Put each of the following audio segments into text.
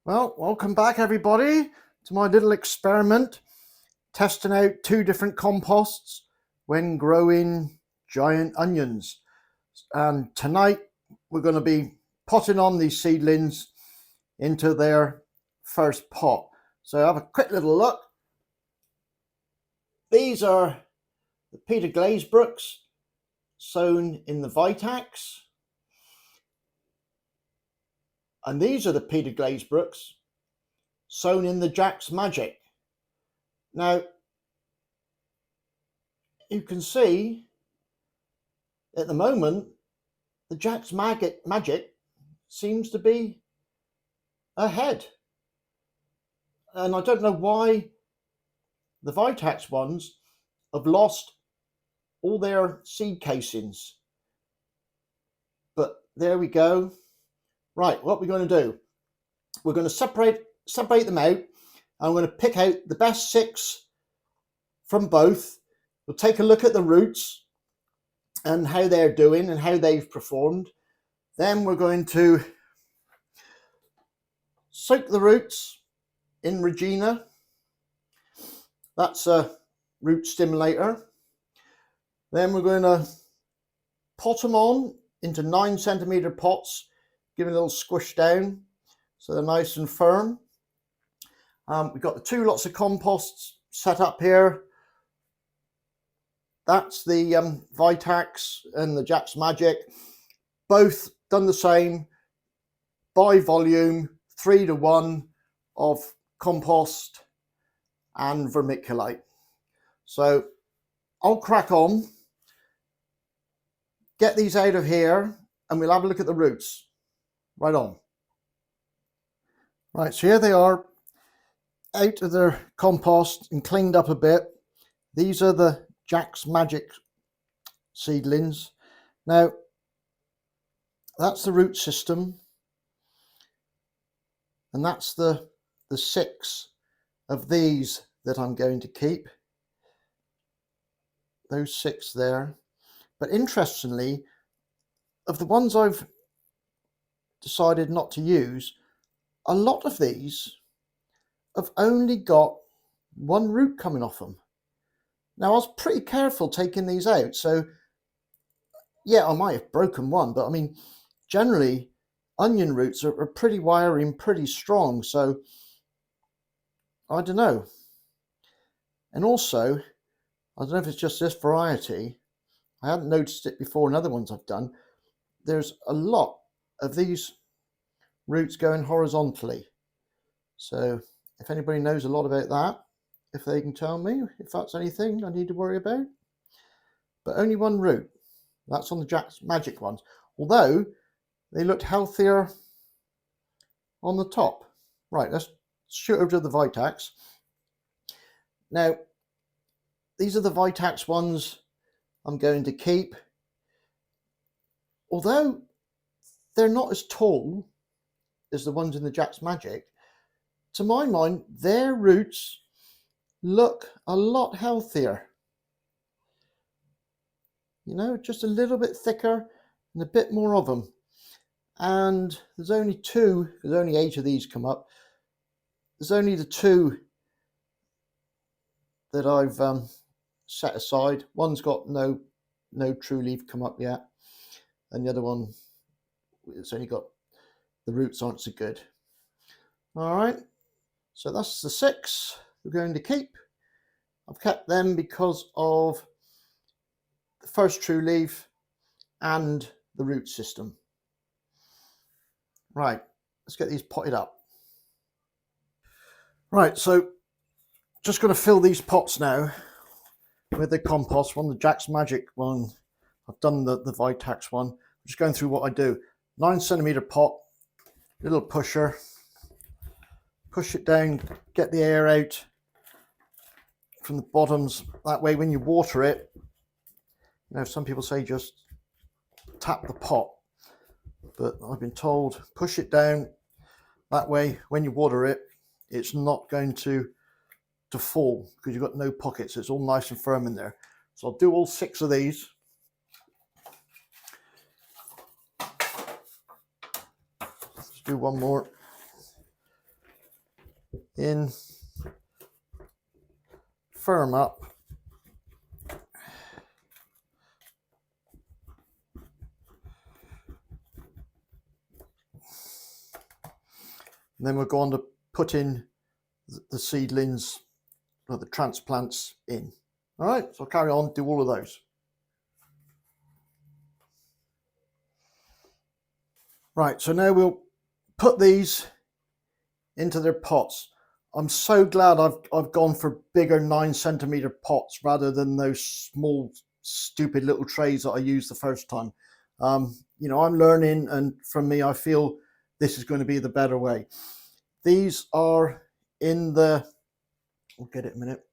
Well, welcome back everybody to my little experiment testing out two different composts when growing giant onions. And tonight we're going to be potting on these seedlings into their first pot. So have a quick little look. These are the Peter Glazebrookes sown in the Vitax. And these are the Peter Glazebrookes sown in the Jack's Magic. Now, you can see at the moment, the Jack's Magic seems to be ahead. And I don't know why the Vitax ones have lost all their seed casings. But there we go. Right, what we're going to do, we're going to separate them out. I'm going to pick out the best 6 from both. We'll take a look at the roots and how they're doing and how they've performed. Then we're going to soak the roots in Regina. That's a root stimulator. Then we're going to pot them on into 9cm pots, give it a little squish down so they're nice and firm. We've got the 2 lots of composts set up here. That's the Vitax and the Jack's Magic. Both done the same, by volume, 3:1 of compost and vermiculite. So I'll crack on, get these out of here, and we'll have a look at the roots. Right on. Right, so here they are, out of their compost and cleaned up a bit. These are the Jack's Magic seedlings. Now, that's the root system, and that's the 6 of these that I'm going to keep. Those 6 there. But interestingly, of the ones I've decided not to use, a lot of these have only got 1 root coming off them. Now, I was pretty careful taking these out, so yeah, I might have broken one, but I mean, generally, onion roots are pretty wiry and pretty strong, so I don't know. And also, I don't know if it's just this variety, I hadn't noticed it before in other ones I've done, there's a lot of these roots going horizontally. So if anybody knows a lot about that, if they can tell me if that's anything I need to worry about. But only 1 root. That's on the Jack's Magic ones. Although they looked healthier on the top. Right, let's shoot over to the Vitax. Now, these are the Vitax ones I'm going to keep. Although they're not as tall as the ones in the Jack's Magic, to my mind, their roots look a lot healthier. You know, just a little bit thicker and a bit more of them. And there's only 2, there's only 8 of these come up. There's only the 2 that I've set aside. One's got no true leaf come up yet, and the other one, it's only got, the roots aren't so good. All right, so that's the 6 we're going to keep. I've kept them because of the first true leaf and the root system. Right, let's get these potted up. Right, so just going to fill these pots now with the compost one, the Jack's Magic one. I've done the Vitax one. I'm just going through what I do. 9cm pot, little pusher, push it down, get the air out from the bottoms. That way when you water it, you know, some people say just tap the pot, but I've been told push it down. That way when you water it, it's not going to fall because you've got no pockets. It's all nice and firm in there. So I'll do all 6 of these. Let's do one more. in, firm up. And then we're going to put in the seedlings or the transplants in. All right, so I'll carry on, do all of those. Right, so now we'll put these into their pots. I'm so glad I've gone for bigger 9cm pots rather than those small stupid little trays that I used the first time. You know, I'm learning, and for me, I feel this is going to be the better way. These are in the, we'll get it in a minute,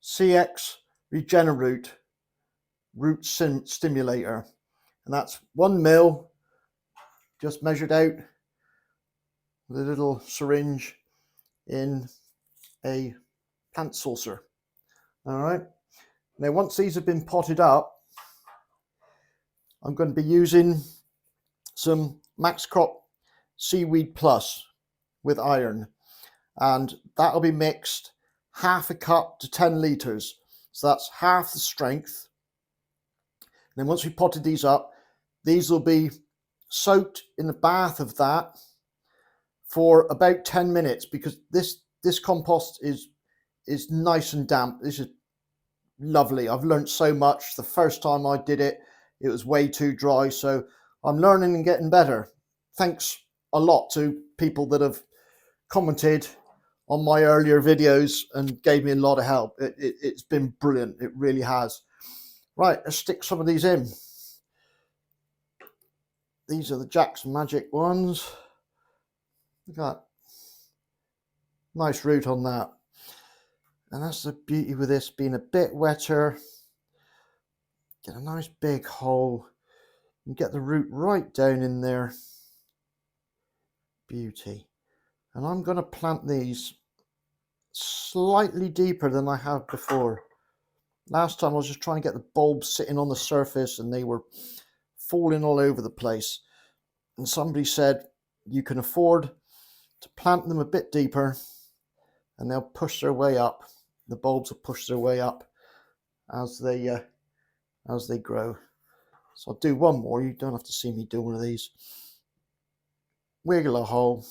CX Regeneroot root stimulator, and that's 1 mil, just measured out with a little syringe in a plant saucer. All right, now once these have been potted up, I'm going to be using some Max Crop Seaweed Plus with iron, and that'll be mixed 1/2 cup to 10 litres, so that's half the strength. And then once we potted these up, these will be soaked in the bath of that for about 10 minutes, because this compost is nice and damp. This is lovely. I've learned so much. The first time I did it, it was way too dry, so I'm learning and getting better. Thanks a lot to people that have commented on my earlier videos and gave me a lot of help. It's been brilliant. It really has. Right, let's stick some of these in. These are the Jack's Magic ones. Look at that. Nice root on that. And that's the beauty with this being a bit wetter. Get a nice big hole and get the root right down in there. Beauty. And I'm going to plant these slightly deeper than I have before. Last time I was just trying to get the bulbs sitting on the surface and they were falling all over the place. And somebody said you can afford to plant them a bit deeper and they'll push their way up. The bulbs will push their way up as they grow. So I'll do one more. You don't have to see me do one of these. Wiggle a hole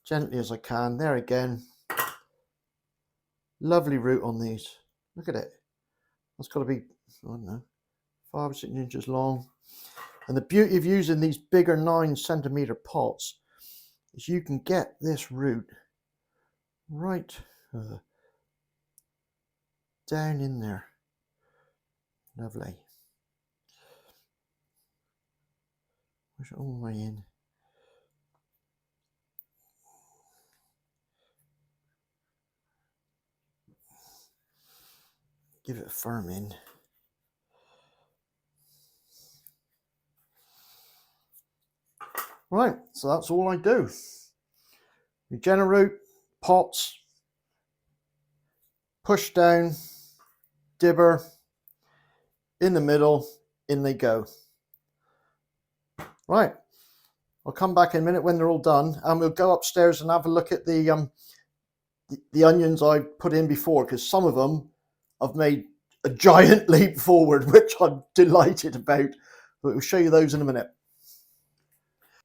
gently as I can. There again. Lovely root on these. Look at it. That's got to be, I don't know, 5 or 6 inches long. And the beauty of using these bigger 9cm pots is you can get this root right down in there. Lovely. Push it all the way in. Give it a firm in. Right, so that's all I do. Regeneroot, pots, push down, dibber, in the middle, in they go. Right, I'll come back in a minute when they're all done, and we'll go upstairs and have a look at the onions I put in before, because some of them I've made a giant leap forward, which I'm delighted about, but we'll show you those in a minute.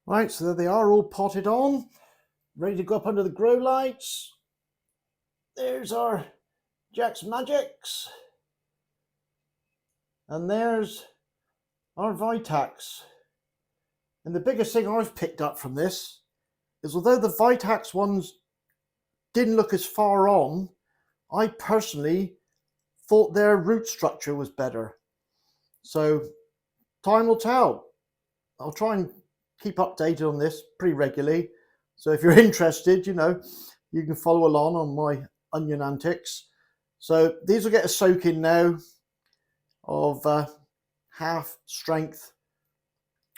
Right, so there they are, all potted on, ready to go up under the grow lights. There's our Jack's Magics, and there's our Vitax. And the biggest thing I've picked up from this is, although the Vitax ones didn't look as far on, I personally thought their root structure was better. So time will tell. I'll try and keep updated on this pretty regularly. So if you're interested, you know, you can follow along on my onion antics. So these will get a soak in now of half strength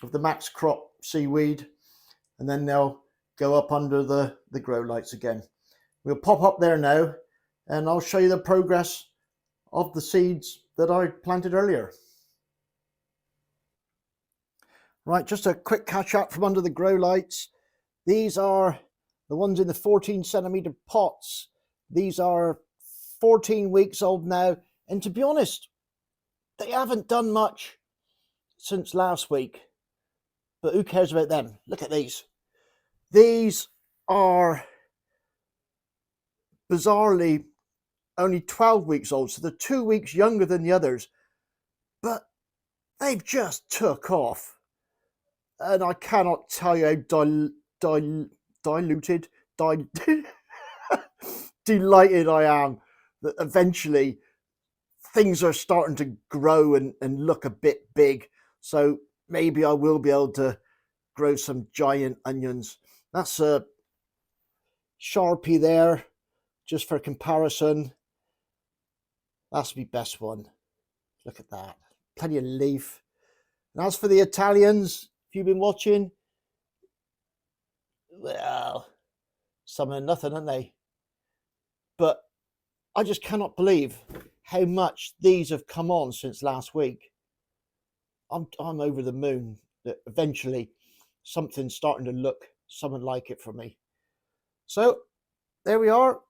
of the Max Crop seaweed, and then they'll go up under the grow lights again. We'll pop up there now and I'll show you the progress of the seeds that I planted earlier. Right, just a quick catch up from under the grow lights. These are the ones in the 14 centimeter pots. These are 14 weeks old now, and to be honest, they haven't done much since last week, but who cares about them? Look at these. These are bizarrely only 12 weeks old, so they're 2 weeks younger than the others, but they've just took off. And I cannot tell you how diluted, delighted I am that eventually things are starting to grow and look a bit big. So maybe I will be able to grow some giant onions. That's a Sharpie there, just for comparison. That's the best one. Look at that. Plenty of leaf. And as for the Italians, if you've been watching, well, some of nothing, aren't they? But I just cannot believe how much these have come on since last week. I'm over the moon that eventually something's starting to look something like it for me. So there we are.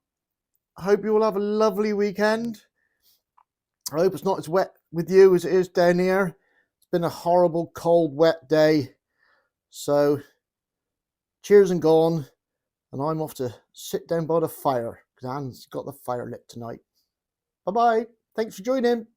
I hope you all have a lovely weekend. I hope it's not as wet with you as it is down here. It's been a horrible, cold, wet day. So cheers and gone. And I'm off to sit down by the fire because Anne's got the fire lit tonight. Bye-bye. Thanks for joining.